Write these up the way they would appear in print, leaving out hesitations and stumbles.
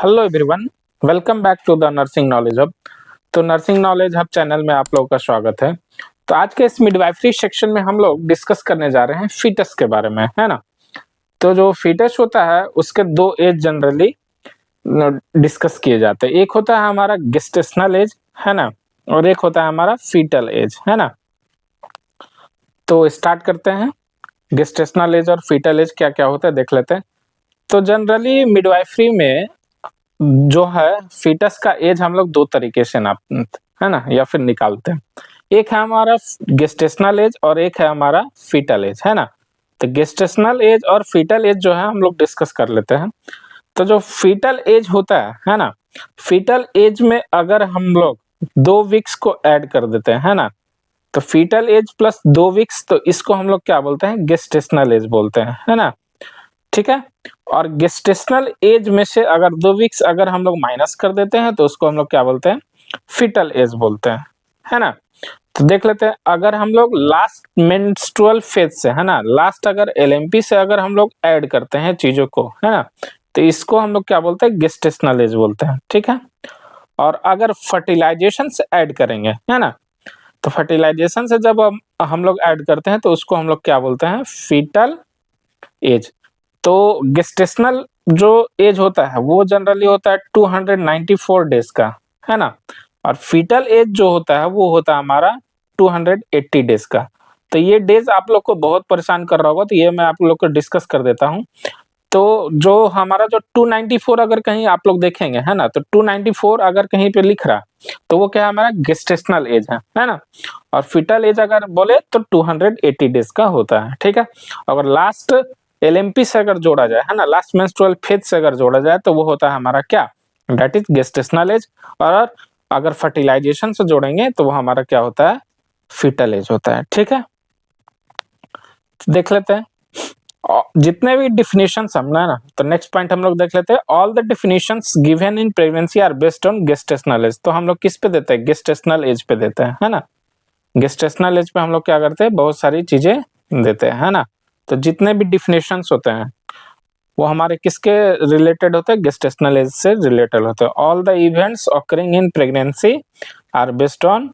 Hello everyone, welcome back to the nursing knowledge hub. तो nursing knowledge hub channel में आप लोगों का स्वागत है। तो आज के इस मिडवाइफरी सेक्शन में हम लोग डिस्कस करने जा रहे हैं फीटस के बारे में, है ना। तो जो फीटस होता है उसके दो एज जनरली डिस्कस किए जाते हैं। एक होता है हमारा गेस्टेशनल एज, है ना, और एक होता है हमारा फीटल एज, है ना। तो स्टार्ट करते हैं। गेस्टेशनल एज और फीटल एज क्या क्या होता है देख लेते हैं। तो जनरली मिडवाइफरी में जो है फीटस का एज हम लोग दो तरीके से नापते हैं, है ना, या फिर निकालते हैं। एक है हमारा गेस्टेशनल एज और एक है हमारा फीटल एज, है ना। तो गेस्टेशनल एज और फीटल एज जो है हम लोग डिस्कस कर लेते हैं। तो जो फीटल एज होता है ना, फीटल एज में अगर हम लोग 2 वीक्स को ऐड कर देते हैं, है ना, तो फीटल एज प्लस 2 वीक्स, तो इसको हम लोग क्या बोलते हैं, गेस्टेशनल एज बोलते हैं, है ना। ठीक है। और गेस्टेशनल एज में से अगर 2 वीक्स अगर हम लोग माइनस कर देते हैं तो उसको हम लोग क्या बोलते हैं, फीटल एज बोलते हैं, है ना। तो देख लेते हैं, अगर हम लोग लास्ट मेंस्ट्रुअल फेज से, है ना, लास्ट अगर एलएमपी से अगर हम लोग ऐड करते हैं चीजों को, है ना, तो इसको हम लोग क्या बोलते हैं, गेस्टेशनल एज बोलते हैं। ठीक है। और अगर फर्टिलाइजेशन से ऐड करेंगे, है ना, तो फर्टिलाइजेशन से जब हम लोग ऐड करते हैं तो उसको हम लोग क्या बोलते हैं, फीटल एज। तो गेस्टेशनल जो एज होता है वो जनरली होता है 294 डेज का, है ना। और फीटल एज जो होता है वो होता है हमारा 280 डेज का। तो ये डेज आप लोग को बहुत परेशान कर रहा होगा, तो ये मैं आप लोग को डिस्कस कर देता हूँ। तो जो हमारा जो 294 अगर कहीं आप लोग देखेंगे, है ना, तो 294 अगर कहीं पे लिख रहा तो वो क्या है, हमारा गेस्टेशनल एज है ना। और फीटल एज अगर बोले तो 280 डेज का होता है। ठीक है। अगर लास्ट एलएमपी से अगर जोड़ा जाए, है ना, लास्ट मेंस्ट्रुअल फेज से अगर जोड़ा जाए तो वो होता है हमारा क्या, दैट इज गेस्टेशनल एज। और अगर फर्टिलाइजेशन से जोड़ेंगे तो वो हमारा क्या होता है, फीटल एज होता है। ठीक है। देख लेते हैं जितने भी डिफिनेशन समझना है ना, तो नेक्स्ट पॉइंट हम लोग देख लेते हैं। All the definitions given in pregnancy are based on gestational age. तो हम लोग किस पे देते हैं, गेस्टेशनल एज पे देते हैं, है ना। गेस्टेशनल एज पे हम लोग क्या करते हैं, बहुत सारी चीजें देते हैं, है ना। तो जितने भी डिफिनेशंस होते हैं वो हमारे किसके रिलेटेड होते हैं, गेस्टेशनल एज से रिलेटेड होते हैं। All the events occurring in pregnancy are based on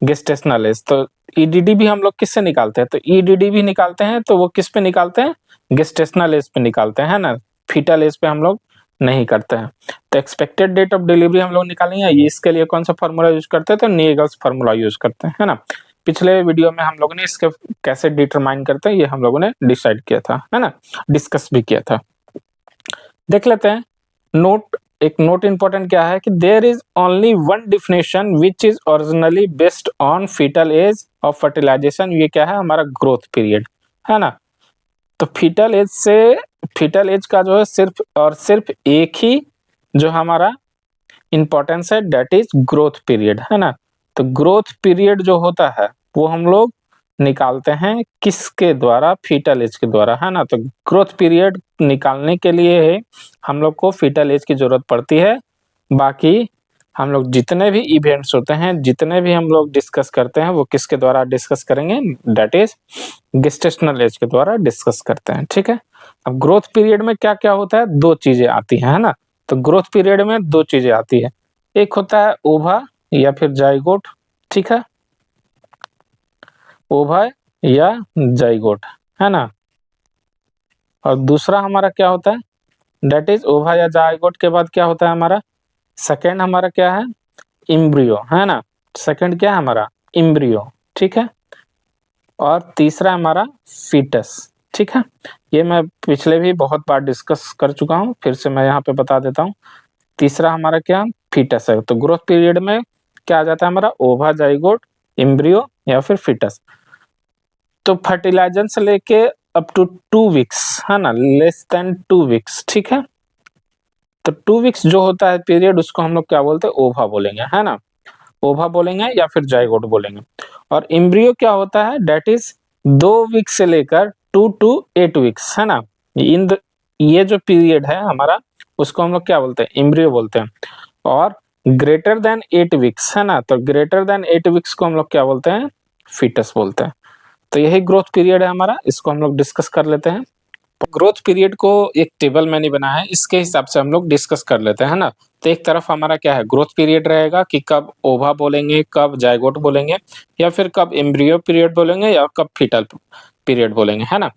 gestational age. तो ईडीडी भी हम लोग किससे निकालते हैं, तो ईडीडी भी निकालते हैं, तो वो किस पे निकालते हैं, गेस्टेशनल एज पे निकालते हैं ना, फीटल एज पे हम लोग नहीं करते हैं। तो एक्सपेक्टेड डेट ऑफ डिलीवरी हम लोग निकालेंगे, ये इसके लिए कौन सा फॉर्मूला यूज करते हैं, तो नीगल्स फॉर्मूला यूज करते हैं, है ना। पिछले वीडियो में हम लोगों ने इसके कैसे डिटरमाइन करते हैं ये हम लोगों ने डिसाइड किया था, है ना, डिस्कस भी किया था। देख लेते हैं नोट। एक नोट इंपॉर्टेंट क्या है कि there is only one definition which is originally based on fetal age of fertilization. ये क्या है, हमारा ग्रोथ पीरियड, है ना। तो फीटल एज से, फीटल एज का जो है सिर्फ और सिर्फ एक ही जो हमारा इंपॉर्टेंस है, दैट इज ग्रोथ पीरियड, है ना। तो ग्रोथ पीरियड जो होता है वो हम लोग निकालते हैं किसके द्वारा, फीटल एज के द्वारा, है ना। तो ग्रोथ पीरियड निकालने के लिए हम लोग को फीटल एज की जरूरत पड़ती है। बाकी हम लोग जितने भी इवेंट्स होते हैं, जितने भी हम लोग डिस्कस करते हैं, वो किसके द्वारा डिस्कस करेंगे, दैट इज गेस्टेशनल एज के द्वारा डिस्कस करते हैं। ठीक है। अब ग्रोथ पीरियड में क्या क्या होता है, दो चीजें आती हैं, है ना। तो ग्रोथ पीरियड में दो चीजें आती है, एक होता है ओवा या फिर जाइगोट। ठीक है, ओवा या जाइगोट, है ना। और दूसरा हमारा क्या होता है, दैट इज ओवा या जाइगोट के बाद क्या होता है हमारा, सेकंड हमारा क्या है, इम्ब्रियो, है ना। सेकंड क्या है हमारा, इम्ब्रियो। ठीक है। और तीसरा हमारा फीटस। ठीक है। ये मैं पिछले भी बहुत बार डिस्कस कर चुका हूँ, फिर से मैं यहाँ पे बता देता हूँ। तीसरा हमारा क्या, फीटस है। तो ग्रोथ पीरियड में क्या आ जाता है हमारा, ओवा, जाइगोट, इम्ब्रियो या फिर फीटस। तो फर्टिलाइजेशन से लेके अप टू 2 वीक्स, है ना, लेस देन 2 वीक्स। ठीक है। तो 2 वीक्स जो होता है पीरियड, उसको हम लोग क्या बोलते हैं, ओवा बोलेंगे, है ना। ओवा बोलेंगे या फिर जाइगोट बोलेंगे। और इम्ब्रियो क्या होता है, डेट इज 2 वीक से लेकर 2 to 8 वीक्स, है ना। इन ये जो पीरियड है हमारा, उसको हम लोग क्या बोलते हैं, इम्ब्रियो बोलते हैं। और ग्रेटर देन 8 वीक्स, है ना, तो ग्रेटर देन 8 वीक्स को हम लोग क्या बोलते हैं, फीटस बोलते हैं। तो यही ग्रोथ पीरियड है हमारा, इसको हम लोग डिस्कस कर लेते हैं। ग्रोथ पीरियड को एक टेबल मैंने बनाया है, इसके हिसाब से हम लोग डिस्कस कर लेते हैं ना। तो एक तरफ हमारा क्या है, ग्रोथ पीरियड रहेगा कि कब ओवा बोलेंगे, कब जाइगोट बोलेंगे, या फिर कब एम्ब्रियो पीरियड बोलेंगे, या कब फीटल पीरियड बोलेंगे, है ना।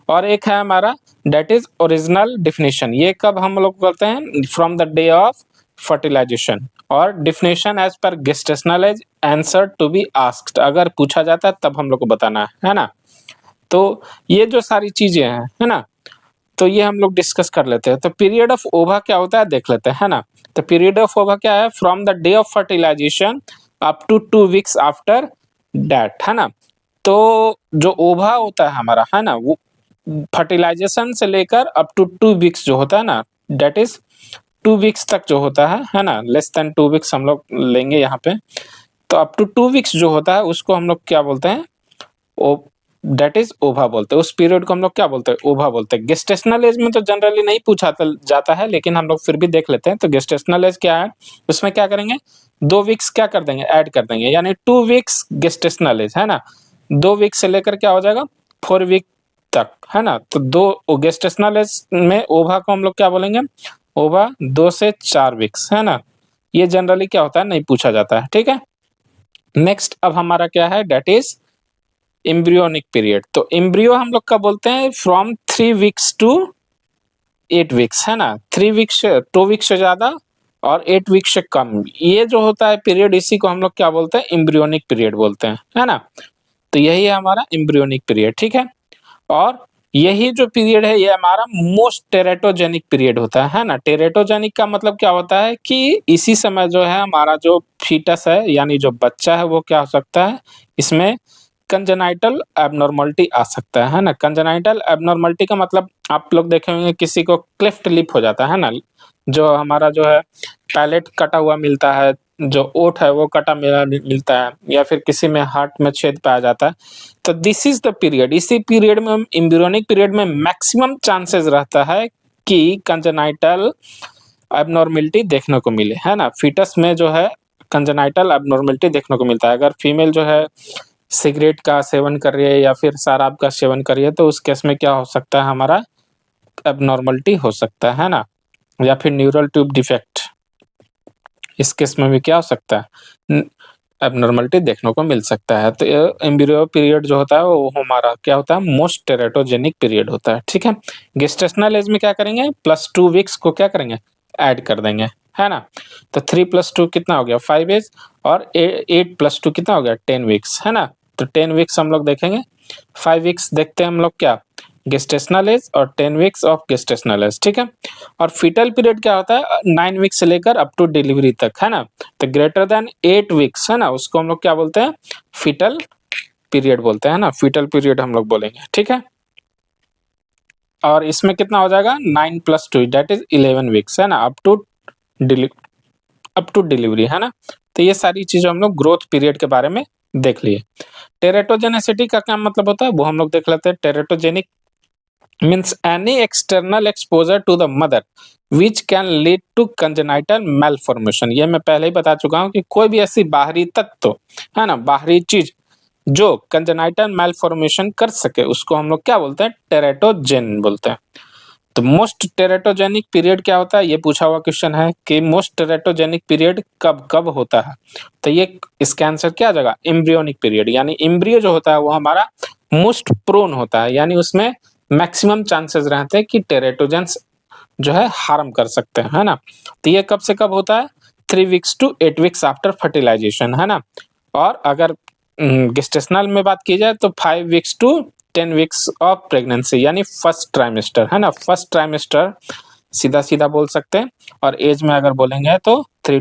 और एक है हमारा दैट इज ओरिजिनल डिफिनेशन, ये कब हम लोग करते हैं, from the day of fertilisation. और डिफिनेशन एज पर gestational age answer to be asked, अगर पूछा जाता है तब हम लोग को बताना है ना। तो ये जो सारी चीजें हैं, है ना, तो ये हम लोग डिस्कस कर लेते हैं। तो पीरियड ऑफ ओवा क्या होता है देख लेते हैं, है ना। तो पीरियड ऑफ ओवा क्या है, from the day of fertilization up to 2 weeks after that, है ना। तो जो ओवा होता है हमारा, है ना, वो फर्टिलाइजेशन से लेकर अप टू 2 वीक्स जो होता है ना, डेट इज 2 वीक्स तक जो होता है ना, लेस देन 2 वीक्स हम लोग लेंगे यहाँ पे। तो अप टू 2 वीक्स जो होता है उसको हम लोग क्या बोलते हैं, ओ दैट इज ओवा बोलते हैं। उस पीरियड को हम लोग क्या बोलते हैं, ओवा बोलते हैं। गेस्टेशनल एज में तो जनरली नहीं पूछा जाता है, लेकिन हम लोग फिर भी देख लेते हैं। तो गेस्टेशनल एज क्या है, उसमें क्या करेंगे, 2 वीक्स क्या कर देंगे, ऐड कर देंगे, यानी 2 वीक्स गेस्टेशनल एज, है ना। 2 वीक से लेकर क्या हो जाएगा 4 वीक तक, है ना। तो दो गेस्टेशनल एज में ओवा को हम लोग क्या बोलेंगे, ओवा 2 से 4 वीक्स, है ना। ये जनरली क्या होता है, नहीं पूछा जाता है, ठीक है। नेक्स्ट अब हमारा क्या है, डेट इज एम्ब्रियोनिक पीरियड। तो एम्ब्रियो हम लोग का बोलते हैं फ्रॉम 3 वीक्स टू 8 वीक्स, है ना। 3 वीक्स 2 वीक्स से ज्यादा और 8 वीक्स से कम, ये जो होता है पीरियड, इसी को हम लोग क्या बोलते हैं, एम्ब्रियोनिक पीरियड बोलते हैं, है ना। तो यही है हमारा एम्ब्रियोनिक पीरियड, ठीक है। और यही जो पीरियड है ये हमारा मोस्ट टेरेटोजेनिक पीरियड होता है ना। टेरेटोजेनिक का मतलब क्या होता है कि इसी समय जो है हमारा जो फीटस है, यानी जो बच्चा है, वो क्या हो सकता है, इसमें कंजेनाइटल एबनॉर्मलिटी आ सकता है ना। कंजेनाइटल एबनॉर्मलिटी का मतलब आप लोग देखे होंगे किसी को क्लिफ्ट लिप हो जाता है ना, जो हमारा जो है पैलेट कटा हुआ मिलता है, जो ओठ है वो कटा मिलता है, या फिर किसी में हार्ट में छेद पाया जाता है। तो दिस इज द पीरियड, इसी पीरियड में, एम्ब्रियोनिक पीरियड में मैक्सिमम चांसेस रहता है कि कंजेनाइटल एबनॉर्मलिटी देखने को मिले, है ना। फीटस में जो है कंजेनाइटल एबनॉर्मलिटी देखने को मिलता है। अगर फीमेल जो है सिगरेट का सेवन कर रही है या फिर शराब का सेवन कर रही है, तो उस केस में क्या हो सकता है, हमारा एबनॉर्मलिटी हो सकता है ना। या फिर न्यूरल ट्यूब डिफेक्ट, इस केस में भी क्या हो सकता है, एबनॉर्मलिटी देखने को मिल सकता है। तो एम्ब्रियो पीरियड जो होता है वो हमारा क्या होता है, मोस्ट टेरेटोजेनिक पीरियड होता है, ठीक है। गेस्टेशनल एज में क्या करेंगे, +2 वीक्स को क्या करेंगे, ऐड कर देंगे, है ना। तो 3 + 2 कितना हो गया, 5 एज, और 8 + 2 कितना हो गया, 10 वीक्स, है ना। तो 10 वीक्स हम लोग देखेंगे, 5 वीक्स देखते हैं हम लोग क्या, गेस्टेशनल एज, और 10 वीक्स ऑफ गेस्टेशनल एज, ठीक है। और फीटल पीरियड क्या होता है, 9 वीक्स से लेकर अप टू डिलीवरी तक, है ना। तो ग्रेटर देन 8 वीक्स, है ना, उसको हम लोग क्या बोलते हैं, फीटल पीरियड बोलते हैं ना, फीटल पीरियड हम लोग बोलेंगे, ठीक है। और इसमें कितना हो जाएगा, 9 + 2 दैट इज 11 वीक्स, है ना, अप टू डिलीवरी, है ना। तो ये सारी चीजें हम लोग ग्रोथ पीरियड के बारे में देख लिए। टेरेटोजेनेसिटी का क्या मतलब होता है, वो हम लोग देख लेते हैं। Teratogenic means any external exposure to the mother which can lead to congenital malformation। ये मैं पहले ही बता चुका हूँ कि कोई भी ऐसी बाहरी तत्व, है ना, बाहरी चीज जो कंजेनाइटल malformation कर सके, उसको हम लोग क्या बोलते हैं, टेरेटोजेन बोलते हैं। तो मोस्ट टेरेटोजेनिक पीरियड क्या होता है, ये पूछा हुआ क्वेश्चन है कि मोस्ट टेरेटोजेनिक पीरियड कब कब होता है। तो ये इसका आंसर क्या आ जाएगा, एम्ब्रियोनिक पीरियड, यानी एम्ब्रियो जो होता है वो हमारा मोस्ट प्रोन होता है, यानी उसमें मैक्सिमम चांसेस रहते हैं कि टेरेटोजेंस जो है हार्म कर सकते हैं, है ना। तो ये कब से कब होता है, 3 weeks to 8 weeks after fertilization, है ना। और अगर गेस्टेशनल में बात की जाए तो 5 weeks to 10 weeks of pregnancy, यानी फर्स्ट ट्राइमेस्टर, है ना, फर्स्ट ट्राइमेस्टर सीधा सीधा बोल सकते हैं। और एज में अगर बोलेंगे तो 3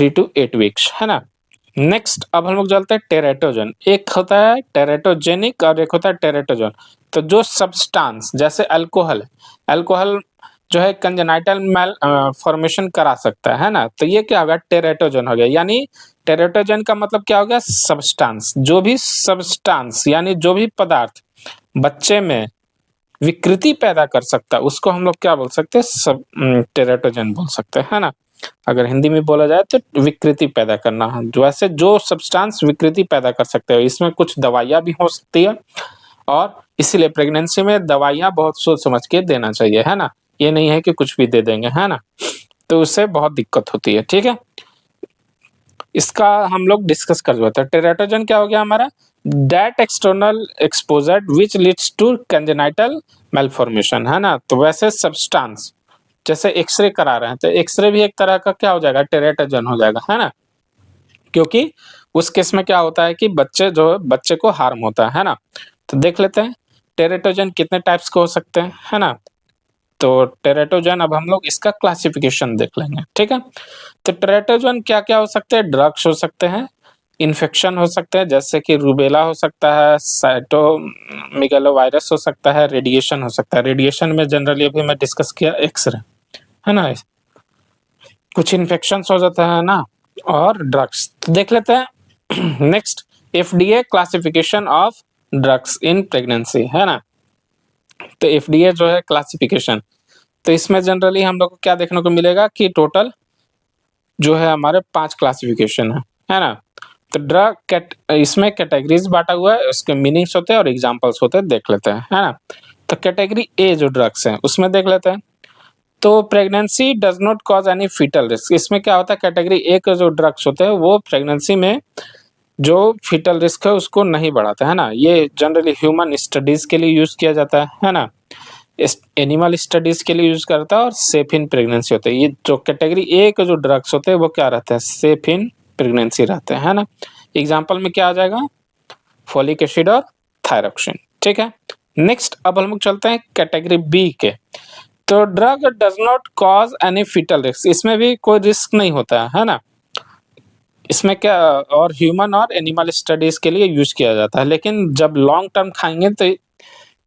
to 8 वीक्स, है ना। नेक्स्ट अब हम लोग चलते हैं टेरेटोजन। एक होता है टेरेटोजेनिक और एक होता है टेरेटोजन। तो जो सब्सटेंस जैसे अल्कोहल, अल्कोहल जो है कंजेनाइटल मैल फॉर्मेशन करा सकता है ना। तो ये क्या होगा, टेरेटोजन हो गया। यानी टेरेटोजन का मतलब क्या हो गया, सब्सटेंस, जो भी सब्सटेंस यानी जो भी पदार्थ बच्चे में विकृति पैदा कर सकता है, उसको हम लोग क्या बोल सकते हैं, सब टेरेटोजन बोल सकते हैं, है ना। अगर हिंदी में बोला जाए तो विकृति पैदा करना है, जो ऐसे जो सब्सटेंस विकृति पैदा कर सकते हैं। इसमें कुछ दवाइयाँ भी हो सकती है और इसीलिए प्रेगनेंसी में दवाइयाँ बहुत सोच समझ के देना चाहिए, है ना? ये नहीं है कि कुछ भी दे देंगे, है ना? तो उससे बहुत दिक्कत होती है, ठीक है? इसका हम लोग डिस्कस कर लेते हैं। टेराटोजन क्या हो गया हमारा? That external exposure which leads to congenital malformation, है ना? तो वैसे सब्सटेंस जैसे एक्सरे करा रहे हैं तो एक्सरे भी एक तरह का क्या हो जाएगा? टेराटोजन हो जाएगा, है ना? क्योंकि उस केस में क्या होता है कि बच्चे को हार्म होता है ना? तो देख लेते हैं टेराटोजन कितने टाइप्स के हो सकते हैं, है ना? तो टेराटोजन अब हम लोग इसका क्लासिफिकेशन देख लेंगे, ठीक है? तो टेराटोजन क्या-क्या हो सकते हैं? ड्रग्स हो सकते हैं, इन्फेक्शन हो सकते हैं जैसे कि रूबेला हो सकता है, साइटोमेगालोवायरस हो सकता है, रेडिएशन हो सकता है। रेडिएशन में जनरली अभी मैं डिस्कस किया एक्स-रे, है ना? कुछ इन्फेक्शंस हो जाता है ना और ड्रग्स। तो देख लेते हैं next FDA classification of drugs in pregnancy, है ना? तो एफडीए जो है क्लासिफिकेशन, तो इसमें जनरली हम लोग को क्या देखने को मिलेगा कि टोटल जो है हमारे 5 क्लासिफिकेशन है ना? तो इसमें कैटेगरीज बाँटा हुआ है, उसके मीनिंग्स होते हैं और एग्जांपल्स होते हैं, देख लेते हैं, है ना? तो कैटेगरी ए जो ड्रग्स हैं, उसमें देख लेते हैं। तो pregnancy does not cause any fetal risk, इसमें क्या होता है कैटेगरी ए के जो ड्रग्स होते हैं वो प्रेगनेंसी में जो फीटल रिस्क है उसको नहीं बढ़ाता, है ना? ये जनरली ह्यूमन स्टडीज़ के लिए यूज़ किया जाता है ना? एनिमल स्टडीज के लिए यूज करता है और सेफ इन प्रेगनेंसी होता है। ये जो कैटेगरी ए के जो ड्रग्स होते हैं वो क्या रहते हैं? सेफ इन प्रेगनेंसी रहते हैं, है ना? एग्जाम्पल में क्या आ जाएगा? फोलिक एसिड और थायरोक्सिन, ठीक है? नेक्स्ट अब हम लोग चलते हैं कैटेगरी बी के। तो drug does not cause any fetal risk, इसमें भी कोई रिस्क नहीं होता है ना? इसमें क्या और ह्यूमन और एनिमल स्टडीज के लिए यूज किया जाता है, लेकिन जब लॉन्ग टर्म खाएंगे तो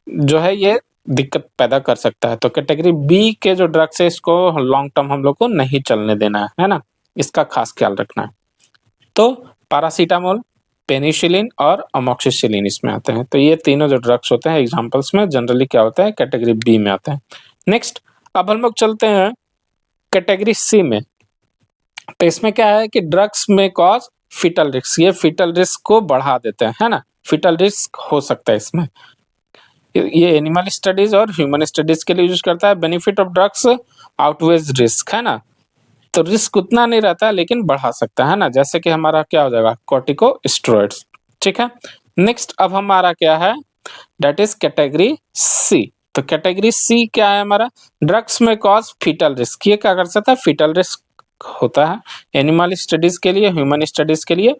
जो है ये दिक्कत पैदा कर सकता है। तो कैटेगरी बी के जो ड्रग्स है इसको लॉन्ग टर्म हम लोग को नहीं चलने देना है ना? इसका खास ख्याल रखना है। तो पैरासिटामोल, पेनिसिलिन और अमोक्सिसिलिन इसमें आते हैं। तो ये तीनों जो ड्रग्स होते हैं एग्जांपल्स में जनरली क्या होता है कैटेगरी बी में आते हैं। नेक्स्ट अब हम लोग चलते हैं कैटेगरी सी में। तो इसमें क्या है कि ड्रग्स में कॉज फीटल रिस्क, ये फीटल रिस्क को बढ़ा देते हैं, है ना? फीटल रिस्क हो सकता है इसमें। ये एनिमल स्टडीज और ह्यूमन स्टडीज के लिए यूज करता है। Benefit of drugs outweighs risk, है ना? तो रिस्क उतना नहीं रहता लेकिन बढ़ा सकता है ना? जैसे कि हमारा क्या हो जाएगा कॉर्टिकोस्टेरॉइड्स, ठीक है? नेक्स्ट अब हमारा क्या है? That is category C. तो कैटेगरी सी क्या है हमारा? ड्रग्स में कॉज फीटल रिस्क, ये क्या कर सकता है? फीटल रिस्क होता है। एनिमल स्टडीज के लिए, ह्यूमन स्टडीज के लिए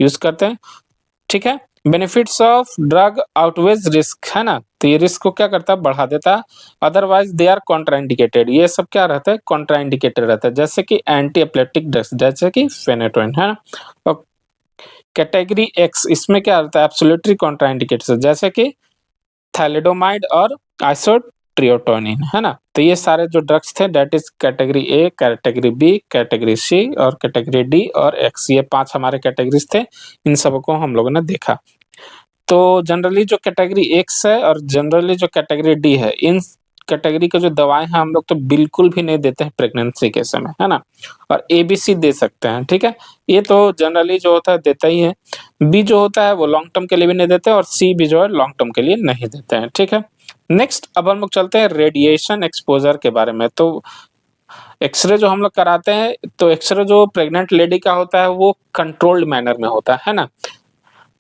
यूज करते हैं, ठीक है? Benefits of drug outweighs risk, है ना? तो ये रिस्क को क्या करता है? बढ़ा देता है। अदरवाइज दे आर कॉन्ट्राइंडिकेटेड, ये सब क्या रहता है? कॉन्ट्राइंडिकेटेड रहता है, जैसे कि एंटी एपिलेप्टिक ड्रग्स जैसे कि फेनेटोइन, है ना? और कैटेगरी एक्स इसमें क्या रहता है? एब्सोल्युटली कॉन्ट्राइंडिकेटेड जैसे कि थैलिडोमाइड और आइसोट्रियोटोनिन, है ना? तो ये सारे जो ड्रग्स थे that is category A, category B, category C और कैटेगरी डी और एक्स, ये 5 हमारे कैटेगरीज थे। इन सबको हम लोगों ने देखा। तो जनरली जो कैटेगरी एक्स है और जनरली जो कैटेगरी डी है, इन कैटेगरी के जो दवाएं हैं हम लोग तो बिल्कुल भी नहीं देते हैं प्रेगनेंसी के समय, है ना? और ए बी सी दे सकते हैं, ठीक है? ये तो जनरली जो होता है देता ही है। बी जो होता है वो लॉन्ग टर्म के लिए भी नहीं देते और सी भी जो है लॉन्ग टर्म के लिए नहीं देते हैं, ठीक है? नेक्स्ट अब हम लोग चलते हैं रेडिएशन एक्सपोजर के बारे में। तो एक्सरे जो हम लोग कराते हैं तो एक्सरे जो प्रेग्नेंट लेडी का होता है वो कंट्रोल्ड मैनर में होता है ना?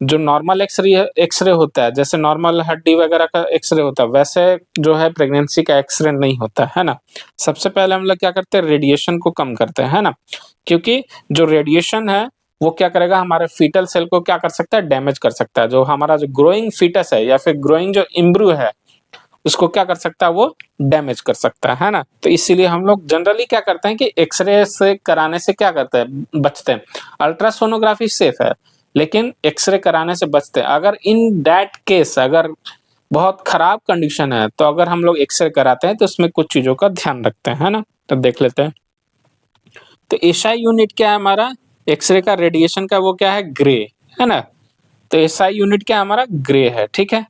जो नॉर्मल एक्सरे होता है, जैसे नॉर्मल हड्डी वगैरह का एक्सरे होता है, वैसे जो है प्रेगनेंसी का एक्सरे नहीं होता है ना? सबसे पहले हम लोग क्या करते हैं? रेडिएशन को कम करते हैं, है ना? क्योंकि जो रेडिएशन है वो क्या करेगा? हमारे फीटल सेल को क्या कर सकता है? डैमेज कर सकता है। जो हमारा जो ग्रोइंग फीटस है या फिर ग्रोइंग जो एम्ब्रियो है उसको क्या कर सकता है? वो डैमेज कर सकता है ना? तो इसीलिए हम लोग जनरली क्या करते हैं कि एक्सरे से कराने से क्या करते हैं? बचते हैं। अल्ट्रासोनोग्राफी सेफ है लेकिन एक्सरे कराने से बचते हैं। अगर इन दैट केस अगर बहुत खराब कंडीशन है तो अगर हम लोग एक्सरे कराते हैं तो उसमें कुछ चीजों का ध्यान रखते हैं, है ना? तो देख लेते हैं। तो एसआई यूनिट क्या है हमारा? एक्सरे का रेडिएशन का वो क्या है? ग्रे, है ना? तो एसआई यूनिट क्या हमारा? ग्रे है, ठीक है?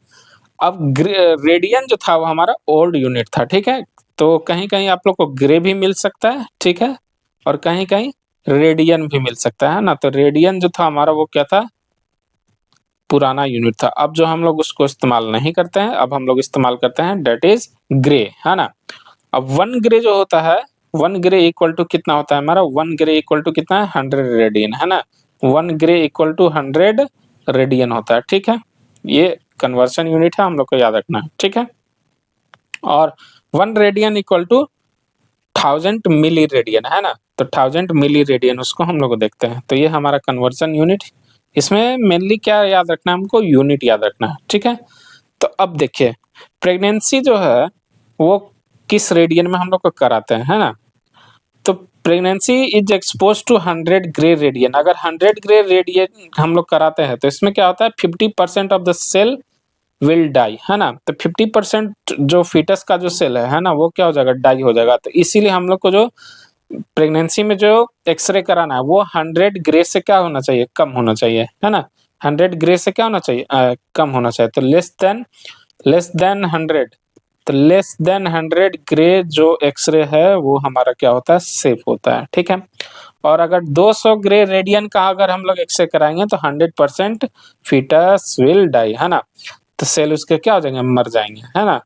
अब रेडियन जो था वो हमारा ओल्ड यूनिट था, ठीक है? तो कहीं-कहीं आप लोग को ग्रे भी मिल सकता है, ठीक है? और कहीं-कहीं रेडियन भी मिल सकता है ना? तो रेडियन जो था हमारा वो क्या था? पुराना यूनिट था। अब जो हम लोग उसको इस्तेमाल नहीं करते हैं, अब हम लोग इस्तेमाल करते हैं डेट इज ग्रे, है ना। अब 1 ग्रे जो होता है, 1 ग्रे इक्वल टू कितना होता है हमारा, 1 ग्रे इक्वल टू कितना है, 100 रेडियन, है ना। 1 ग्रे इक्वल टू 100 रेडियन होता है, ठीक है। ये कन्वर्शन यूनिट है, हम लोग को याद रखना है, ठीक है। और 1 radian equal to 1000 milli radian, है ना। तो 1000 मिली रेडियन उसको हम लोग देखते हैं। तो ये हमारा कन्वर्जन यूनिट, इसमें मेनली क्या याद रखना है हमको, यूनिट याद रखना है, ठीक है। तो अब देखिए प्रेगनेंसी जो है वो किस रेडियन में हम लोग को कराते हैं, है ना। तो pregnancy is expose to 100 gray radian. अगर 100 ग्रे रेडियन हम लोग कराते हैं तो इसमें क्या होता है, 50% of the cell will die, है ना। तो 50% जो फीटस का जो सेल है ना, वो क्या हो जाएगा, डाई हो जाएगा। तो इसीलिए हम लोग को जो प्रेगनेंसी में जो एक्सरे कराना है वो 100 ग्रे से क्या होना चाहिए, कम होना चाहिए, है ना। 100 ग्रे से क्या होना चाहिए, कम होना चाहिए। तो लेस देन 100, तो लेस देन 100 ग्रे जो एक्सरे है वो हमारा क्या होता है, सेफ होता है, ठीक है। और अगर 200 ग्रे रेडियन का अगर हम लोग एक्सरे कराएंगे तो 100% फीटस विल डाई, है ना। तो सेल उसके क्या हो जाएंगे, मर जाएंगे, है ना।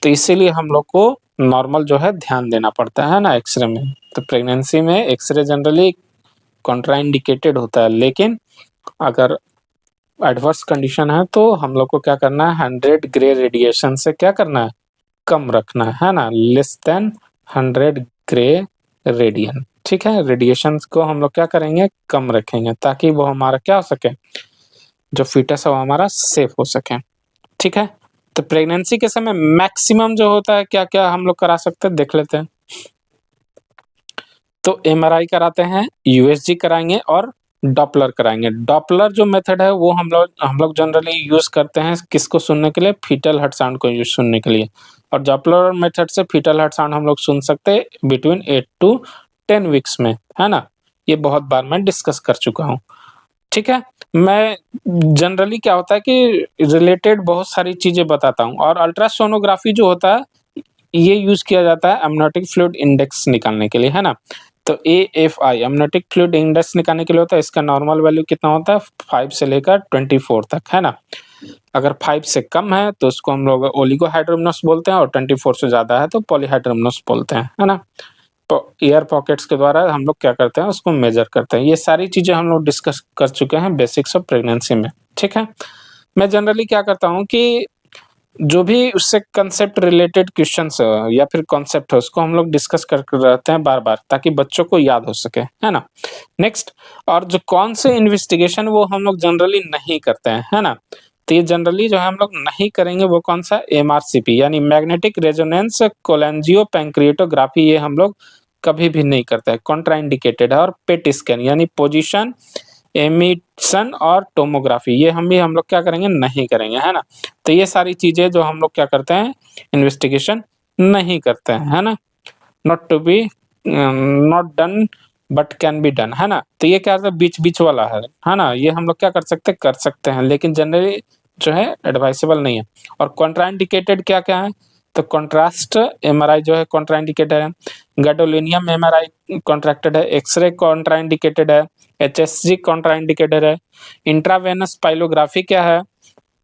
तो इसीलिए हम लोग को नॉर्मल जो है ध्यान देना पड़ता है ना एक्सरे में। तो प्रेगनेंसी में एक्सरे जनरली कॉन्ट्राइंडिकेटेड होता है, लेकिन अगर एडवर्स कंडीशन है तो हम लोग को क्या करना है, 100 ग्रे रेडिएशन से क्या करना है, कम रखना है ना, लेस देन 100 ग्रे रेडियन, ठीक है। रेडिएशन को हम लोग क्या करेंगे, कम रखेंगे, ताकि वो हमारा क्या हो सके, जो फीटस है वो हमारा सेफ हो सके, ठीक है। तो प्रेगनेंसी के समय मैक्सिमम जो होता है क्या क्या हम लोग करा सकते हैं, देख लेते हैं। तो एमआरआई कराते हैं, यूएसजी कराएंगे और डॉपलर कराएंगे। डॉपलर जो मेथड है वो हम लोग जनरली यूज करते हैं किसको सुनने के लिए, फीटल हार्ट साउंड को यूज सुनने के लिए। और डॉपलर मेथड से फीटल हार्ट साउंड हम लोग सुन सकते हैं बिटवीन 8 to 10 वीक्स में, है ना। ये बहुत बार मैं डिस्कस कर चुका हूँ, ठीक है। मैं जनरली क्या होता है कि रिलेटेड बहुत सारी चीजें बताता हूँ। और अल्ट्रासोनोग्राफी जो होता है ये यूज किया जाता है एमनियोटिक फ्लूइड इंडेक्स निकालने के लिए, है ना। तो AFI एमनियोटिक फ्लूइड इंडेक्स निकालने के लिए होता है, इसका नॉर्मल वैल्यू कितना होता है, 5 से लेकर 24 तक, है ना। अगर 5 से कम है तो उसको हम लोग ओलिगोहाइड्रोमनस बोलते हैं, और 24 से ज्यादा है तो पॉलीहाइड्रोमनस बोलते हैं, है ना। तो एयर पॉकेट्स के द्वारा हम लोग क्या करते हैं, उसको मेजर करते हैं। ये सारी चीजें हम लोग डिस्कस कर चुके हैं बेसिक्स ऑफ प्रेगनेंसी में, ठीक है। मैं जनरली क्या करता हूँ कि जो भी उससे कंसेप्ट रिलेटेड क्वेश्चंस या फिर कॉन्सेप्ट है उसको हम लोग डिस्कस करते रहते हैं बार बार, ताकि बच्चों को याद हो सके, है ना। नेक्स्ट, और जो कौन से इन्वेस्टिगेशन वो हम लोग जनरली नहीं करते हैं, है ना। तो ये जनरली जो है हम लोग नहीं करेंगे वो कौन सा, MRCP यानी मैग्नेटिक रेजोनेंस कोलेंजियो पैंक्रिएटोग्राफी, ये हम लोग कभी भी नहीं करते हैं, कॉन्ट्राइंडिकेटेड है। और पेट स्कैन यानी पोजीशन एमिशन और टोमोग्राफी, ये हम लोग क्या करेंगे, नहीं करेंगे, है ना। तो ये सारी चीजें जो हम लोग क्या करते हैं, इन्वेस्टिगेशन नहीं करते हैं, है ना। Not to be not done but can be done, है ना। तो ये क्या बीच बीच वाला है ना। ये हम लोग क्या कर सकते हैं, लेकिन जनरली जो है एडवाइसेबल नहीं है। और कॉन्ट्राइंडिकेटेड क्या क्या है, तो कॉन्ट्रास्ट एमआरआई जो है कॉन्ट्राइंडिकेटेड है, गैडोलिनियम एमआरआई कॉन्ट्रैक्टेड है, एक्सरे कॉन्ट्राइंडिकेटेड है, HSG कॉन्ट्राइंडिकेटेड है, इंट्रावेनस पाइलोग्राफी क्या है,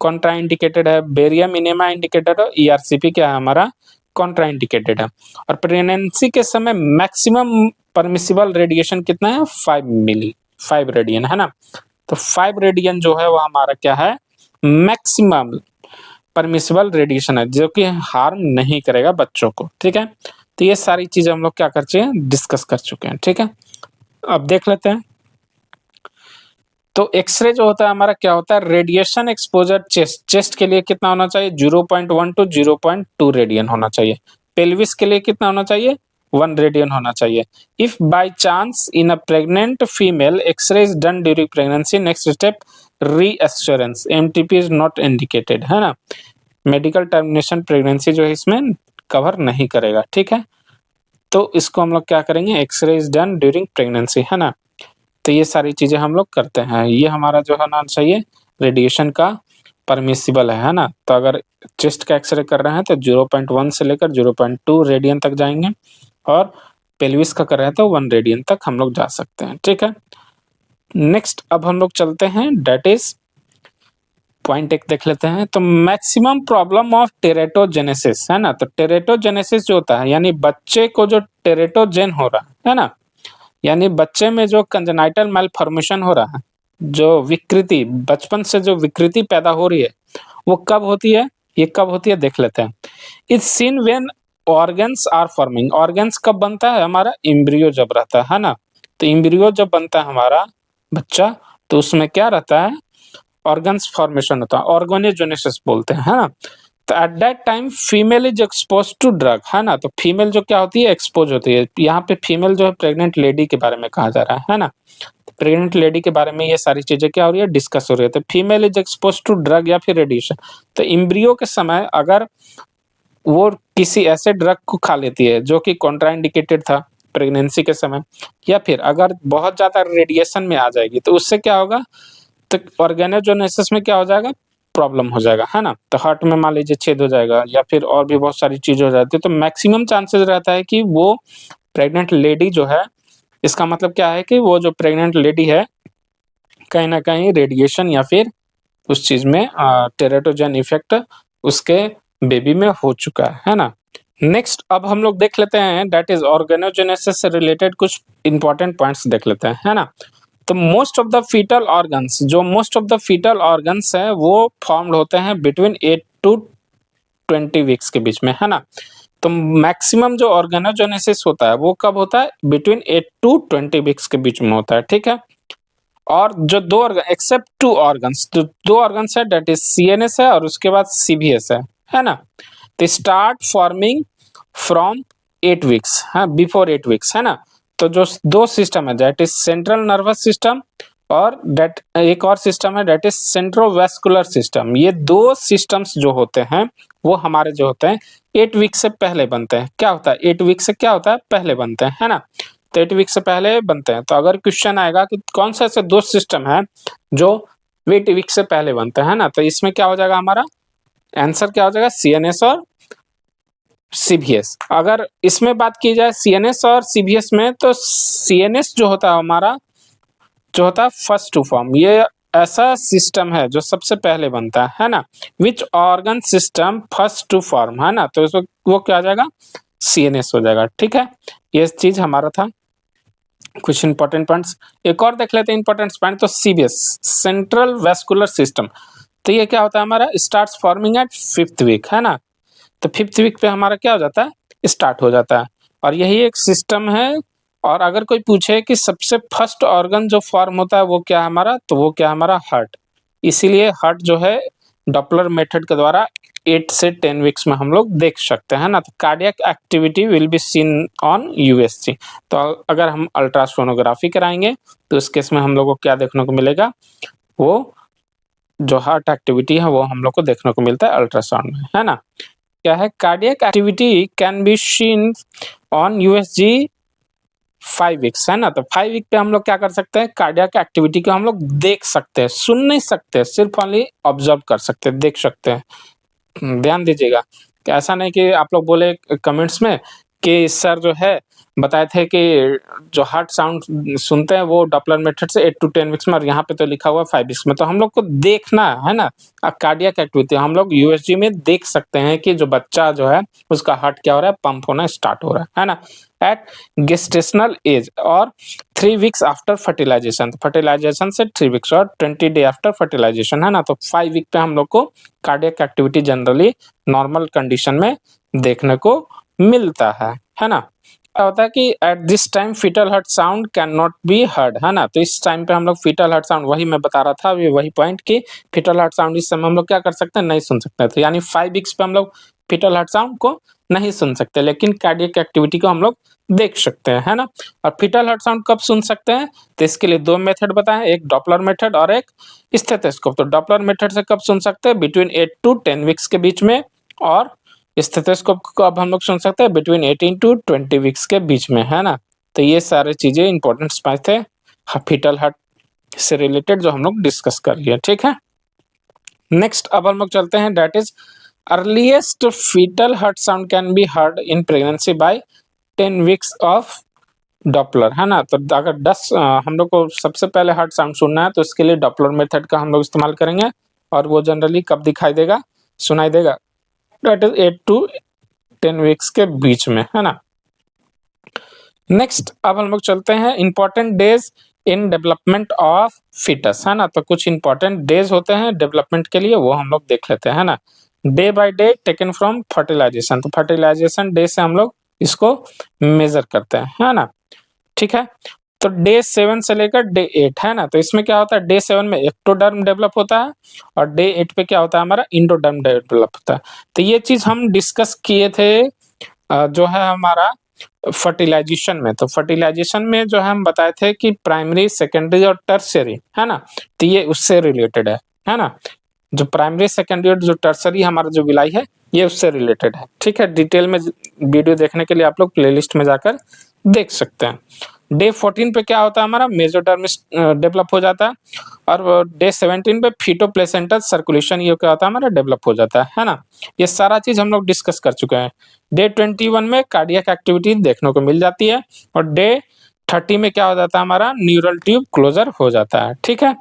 कॉन्ट्राइंडिकेटेड है, बेरियम इनेमा इंडिकेटेड है, ERCP क्या है हमारा, कॉन्ट्राइंडिकेटेड है। और प्रेगनेंसी के समय मैक्सिमम परमिसिबल रेडिएशन कितना है, 5 रेडियन, है ना। तो 5 रेडियन जो है वो हमारा क्या है, मैक्सिमम परमिसिबल रेडिएशन है, जो कि हार्म नहीं करेगा बच्चों को, ठीक है। तो ये सारी चीजें हम लोग क्या कर चुके हैं, डिस्कस कर चुके हैं, ठीक है। अब देख लेते हैं। तो एक्सरे जो होता है हमारा क्या होता है, रेडिएशन एक्सपोजर चेस्ट के लिए कितना होना चाहिए, 0.1 to 0.2 रेडियन होना चाहिए। पेल्विस के लिए कितना होना चाहिए, 1 रेडियन होना चाहिए। If by chance in a pregnant female X-ray is done during pregnancy, next step reassurance, MTP is not indicated, है ना। मेडिकल टर्मिनेशन प्रेगनेंसी जो है इसमें कवर नहीं करेगा, ठीक है। तो इसको हम लोग क्या करेंगे, X-ray is done during pregnancy, है ना। तो ये सारी चीजें हम लोग करते हैं। ये हमारा जो होना चाहिए रेडिएशन का परमिसिबल है ना। तो अगर चेस्ट का एक्सरे कर रहे हैं तो 0.1 से लेकर 0.2 रेडियन तक जाएंगे, और पेल्विस का कर रहे हैं तो 1 रेडियन तक हम लोग जा सकते हैं, ठीक है। नेक्स्ट अब हम लोग चलते हैं, डेट इज पॉइंट एक देख लेते हैं। तो मैक्सिमम प्रॉब्लम ऑफ टेरेटोजेनेसिस है ना, तो टेरेटोजेनेसिस जो होता है यानी बच्चे को जो टेरेटोजेन हो रहा है ना, यानी बच्चे में जो कंजेनाइटल मैलफॉर्मेशन हो रहा है, जो विकृति बचपन से जो विकृति पैदा हो रही है, वो कब होती है, ये कब होती है देख लेते हैं। It's seen when organs are forming. Organs कब बनता है हमारा, एम्ब्रियो जब रहता है ना, तो एम्ब्रियो जब बनता है हमारा बच्चा, तो उसमें क्या रहता है, ऑर्गन्स फॉर्मेशन होता है, ऑर्गोनेजेनेसिस बोलते हैं, है ना। तो at that time female is expose to drug, है ना, तो फीमेल जो क्या होती है, एक्सपोज होती है। यहाँ पे फीमेल जो है प्रेग्नेंट लेडी के बारे में कहा जा रहा है ना, प्रेग्नेंट लेडी के बारे में ये सारी चीजें क्या हो रही है, डिस्कस हो रही है। तो female is expose to drug या फिर रेडिएशन। तो इम्ब्रियो के समय अगर वो किसी ऐसे ड्रग को खा लेती है जो कि कॉन्ट्राइंडिकेटेड था प्रेगनेंसी के समय, या फिर अगर बहुत ज्यादा रेडिएशन में आ जाएगी, तो उससे क्या होगा, तो ऑर्गेनोजेनेसिस में क्या हो जाएगा, प्रॉब्लम हो जाएगा, है ना। तो हार्ट में मान लीजिए छेद हो जाएगा या फिर और भी बहुत सारी चीजें हो जाती है। तो मैक्सिमम चांसेस रहता है कि वो प्रेग्नेंट लेडी जो है, इसका मतलब क्या है कि वो जो प्रेग्नेंट लेडी है कहीं ना कहीं रेडिएशन या फिर उस चीज में टेरेटोजेन इफेक्ट उसके बेबी में हो चुका है ना। नेक्स्ट अब हम लोग देख लेते हैं दैट इज ऑर्गेनोजेनेसिस से रिलेटेड कुछ इंपॉर्टेंट पॉइंट्स देख लेते हैं, है ना। तो most of the fetal organs, जो most of the fetal organs है वो फॉर्म्ड होते हैं बिटवीन 8 टू 20 वीक्स के बीच में, है ना। तो मैक्सिमम जो ऑर्गेनोजेनेसिस होता है वो कब होता है, बिटवीन 8 टू 20 वीक्स के बीच में होता है, ठीक है। और जो दो ऑर्गन एक्सेप्ट टू ऑर्गन्स, जो दो ऑर्गन्स है दैट इज सीएनएस है और उसके बाद सीबीएस है ना। तो स्टार्ट फॉर्मिंग फ्रॉम 8 वीक्स, हाँ बिफोर 8 वीक्स, है ना। तो जो दो सिस्टम है that is central nervous system और दैट एक और सिस्टम है दैट इज सेंट्रोवेस्कुलर सिस्टम। ये दो सिस्टम्स जो होते हैं वो हमारे जो होते हैं 8 वीक से पहले बनते हैं। क्या होता है 8 वीक से, क्या होता है पहले बनते हैं, है ना। तो 8 वीक से पहले बनते हैं। तो अगर क्वेश्चन आएगा कि कौन सा ऐसे दो सिस्टम है जो 8 वीक से पहले बनते हैं ना, तो इसमें क्या हो जाएगा, हमारा आंसर क्या हो जाएगा, सीएनएस और सीबीएस। अगर इसमें बात की जाए सीएनएस और सीबीएस में, तो सीएनएस जो होता है हमारा, जो होता है फर्स्ट टू फॉर्म, ये ऐसा सिस्टम है जो सबसे पहले बनता है ना। Which organ system first to form, है ना, तो इसमें वो क्या आ जाएगा, सीएनएस हो जाएगा, ठीक है। ये चीज हमारा था कुछ इंपॉर्टेंट पॉइंट्स। एक और देख लेते हैं इंपॉर्टेंट पॉइंट, तो सीबीएस सेंट्रल वेस्कुलर सिस्टम। तो ये क्या होता है हमारा, starts forming eight 5th week, है ना। तो 5th वीक पे हमारा क्या हो जाता है, स्टार्ट हो जाता है। और यही एक सिस्टम है। और अगर कोई पूछे कि सबसे फर्स्ट ऑर्गन जो फॉर्म होता है वो क्या है हमारा, तो वो क्या है हमारा, हार्ट। इसीलिए हार्ट जो है डॉपलर मेथड के द्वारा 8 से 10 वीक्स में हम लोग देख सकते हैं ना। तो cardiac activity will be seen on USG. तो अगर हम अल्ट्रासोनोग्राफी कराएंगे तो उस केस में हम लोग को क्या देखने को मिलेगा, वो जो हार्ट एक्टिविटी है वो हम लोग को देखने को मिलता है अल्ट्रासाउंड में, है ना। क्या है, cardiac activity can be seen on USG 5 weeks, है ना। तो 5 वीक पे हम लोग क्या कर सकते हैं, कार्डियक एक्टिविटी को हम लोग देख सकते हैं, सुन नहीं सकते, सिर्फ ओनली ऑब्जर्व कर सकते हैं, देख सकते हैं। ध्यान दीजिएगा कि ऐसा नहीं कि आप लोग बोले कमेंट्स में कि सर जो है बताए थे कि जो हार्ट साउंड सुनते हैं वो डॉपलर मेथड से 8 टू 10 वीक्स में, और यहाँ पे तो लिखा हुआ 5 वीक्स में। तो हम लोग को देखना है ना, कार्डियक एक्टिविटी हम लोग यूएसजी में देख सकते हैं कि जो बच्चा जो है उसका हार्ट क्या हो रहा है, पंप होना स्टार्ट हो रहा है ना, एट गेस्टेशनल एज और 3 वीक्स आफ्टर फर्टिलाइजेशन। फर्टिलाइजेशन से 3 वीक्स और 20 डे आफ्टर फर्टिलाइजेशन, है ना। तो 5 वीक पे हम लोग को cardiac activity generally normal condition में देखने को मिलता है ना। क्या होता है कि at this time fetal heart sound can not be heard, है ना। तो इस टाइम पे हम लोग फीटल हार्ट साउंड, वही मैं बता रहा था अभी, वही पॉइंट कि फीटल हार्ट साउंड इस समय हम लोग क्या कर सकते हैं, नहीं सुन सकते। तो यानी 5 वीक्स पे हम लोग फीटल हार्ट साउंड को नहीं सुन सकते, लेकिन कार्डियक एक्टिविटी को हम लोग देख सकते हैं, है ना। और फीटल हार्ट साउंड कब सुन सकते हैं, तो इसके लिए दो मेथड बताएं, एक डॉपलर मेथड और एक स्टेथोस्कोप। तो डॉपलर मेथड से कब सुन सकते हैं, बिटवीन 8 टू 10 वीक्स के बीच में, और स्टेथोस्कोप को अब हम लोग सुन सकते हैं बिटवीन 18 टू 20 वीक्स के बीच में, है ना। तो ये सारे चीजें इंपॉर्टेंट पॉइंट थे फीटल हार्ट से रिलेटेड जो हम लोग डिस्कस कर लिए, ठीक है। नेक्स्ट अब हम लोग चलते हैं that is earliest fetal heart sound can be heard in pregnancy by 10 weeks of Doppler, है ना। तो अगर 10 हम लोग को सबसे पहले हार्ट साउंड सुनना है तो इसके लिए डॉपलर मेथड का हम लोग इस्तेमाल करेंगे। और वो जनरली कब दिखाई देगा, सुनाई देगा, दैट इज 8 to 10 वीक्स के बीच में, है ना। नेक्स्ट अब हम लोग चलते हैं important days in development of fetus, है ना। तो कुछ इंपॉर्टेंट डेज होते हैं डेवलपमेंट के लिए, वो हम लोग देख लेते हैं, है ना। Day by day taken from fertilization, तो फर्टिलाइजेशन डे से हम लोग इसको मेजर करते हैं, है ना। ठीक है, तो डे 7 से लेकर डे 8, है ना। तो इसमें क्या होता है, डे 7 में एक्टोडर्म डेवलप होता है और डे 8 पे क्या होता है हमारा इंडोडर्म डेवलप होता है। तो ये चीज हम डिस्कस किए थे जो है हमारा फर्टिलाइजेशन में। तो फर्टिलाइजेशन में जो है हम बताए थे कि प्राइमरी, सेकेंडरी और टर्शियरी, है ना। तो ये उससे रिलेटेड है ना। जो प्राइमरी, सेकेंडरी और जो टर्शियरी हमारा जो विलाई है ये उससे रिलेटेड है। ठीक है, डिटेल में वीडियो देखने के लिए आप लोग प्लेलिस्ट में जाकर देख सकते हैं। डे 14 पे क्या होता है हमारा मेसोडर्मिस डेवलप हो जाता है और डे 17 पे फीटोप्लेसेंटल सर्कुलेशन ये क्या होता है हमारा डेवलप हो जाता है ना। ये सारा चीज हम लोग डिस्कस कर चुके हैं। डे 21 में कार्डियक एक्टिविटी देखने को मिल जाती है और डे 30 में क्या हो जाता है हमारा न्यूरल ट्यूब क्लोजर हो जाता है। ठीक है,